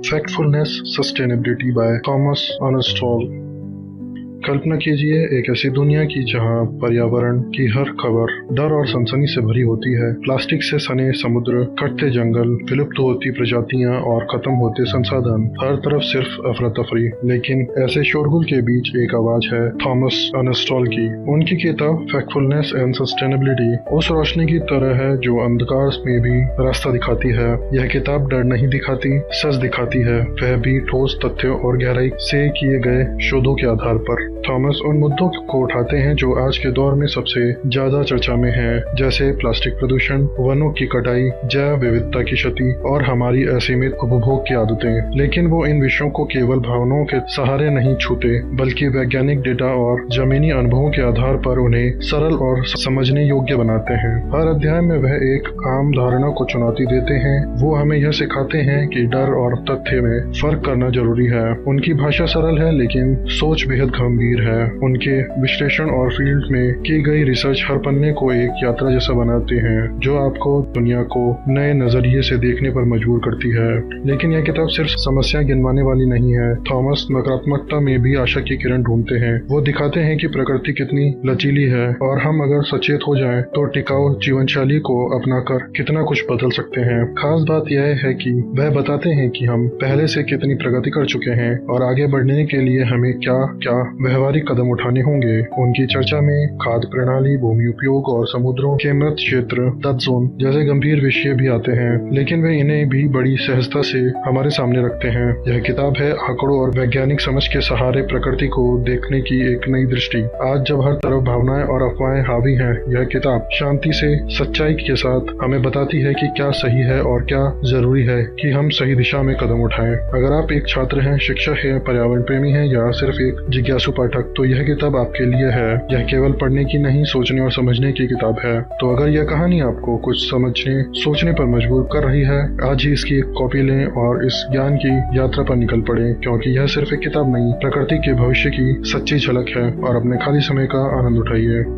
फैक्टफुलनेस sustainability by Thomas अर्नस्टॉल। कल्पना कीजिए एक ऐसी दुनिया की जहां पर्यावरण की हर खबर डर और सनसनी से भरी होती है। प्लास्टिक से सने समुद्र, कटते जंगल, विलुप्त होती प्रजातियां और खत्म होते संसाधन, हर तरफ सिर्फ अफरा तफरी। लेकिन ऐसे शोरगुल के बीच एक आवाज है थॉमस अर्नस्टॉल की। उनकी किताब फैक्टफुलनेस एंड सस्टेनेबिलिटी उस रोशनी की तरह है जो अंधकार में भी रास्ता दिखाती है। यह किताब डर नहीं दिखाती, सच दिखाती है, वह भी ठोस तथ्यों और गहराई से किए गए शोधों के आधार पर। थॉमस उन मुद्दों को उठाते हैं जो आज के दौर में सबसे ज्यादा चर्चा में हैं, जैसे प्लास्टिक प्रदूषण, वनों की कटाई, जैव विविधता की क्षति और हमारी असीमित उपभोग की आदतें। लेकिन वो इन विषयों को केवल भावनाओं के सहारे नहीं छूते, बल्कि वैज्ञानिक डेटा और जमीनी अनुभवों के आधार पर उन्हें सरल और समझने योग्य बनाते हैं। हर अध्याय में वह एक आम धारणा को चुनौती देते हैं। वो हमें यह सिखाते हैं कि डर और तथ्य में फर्क करना जरूरी है। उनकी भाषा सरल है लेकिन सोच बेहद गंभीर है। उनके विश्लेषण और फील्ड में की गई रिसर्च हर पन्ने को एक यात्रा जैसा बनाते हैं जो आपको दुनिया को नए नजरिए से देखने पर मजबूर करती है। लेकिन यह किताब सिर्फ समस्या गिनवाने वाली नहीं है। थॉमस नकारात्मकता में भी आशा की किरण ढूंढते हैं। वो दिखाते हैं कि प्रकृति कितनी लचीली है और हम अगर सचेत हो जाएं तो टिकाऊ जीवन शैली को अपनाकर कितना कुछ बदल सकते हैं। खास बात यह है कि वह बताते हैं कि हम पहले से कितनी प्रगति कर चुके हैं और आगे बढ़ने के लिए हमें क्या क्या व्यवहारिक कदम उठाने होंगे। उनकी चर्चा में खाद्य प्रणाली, भूमि उपयोग और समुद्रों के मृत क्षेत्र डेड जोन जैसे गंभीर विषय भी आते हैं, लेकिन वे इन्हें भी बड़ी सहजता से हमारे सामने रखते हैं। यह किताब है आंकड़ों और वैज्ञानिक समझ के सहारे प्रकृति को देखने की एक नई दृष्टि। आज जब हर तरफ भावनाएं और अफवाहें हावी हैं, यह किताब शांति से सच्चाई के साथ हमें बताती है कि क्या सही है और क्या जरूरी है कि हम सही दिशा में कदम उठाएं। अगर आप एक छात्र हैं, शिक्षक हैं, पर्यावरण प्रेमी हैं या सिर्फ एक जिज्ञासु पाठक, तो यह किताब आपके लिए है। यह केवल पढ़ने की नहीं, सोचने और समझने की किताब है। तो अगर यह कहानी आपको कुछ समझने, सोचने पर मजबूर कर रही है, आज ही इसकी एक कॉपी लें और इस ज्ञान की यात्रा पर निकल पड़े, क्योंकि यह सिर्फ एक किताब नहीं, प्रकृति के भविष्य की सच्ची झलक है। और अपने खाली समय का आनंद उठाइए।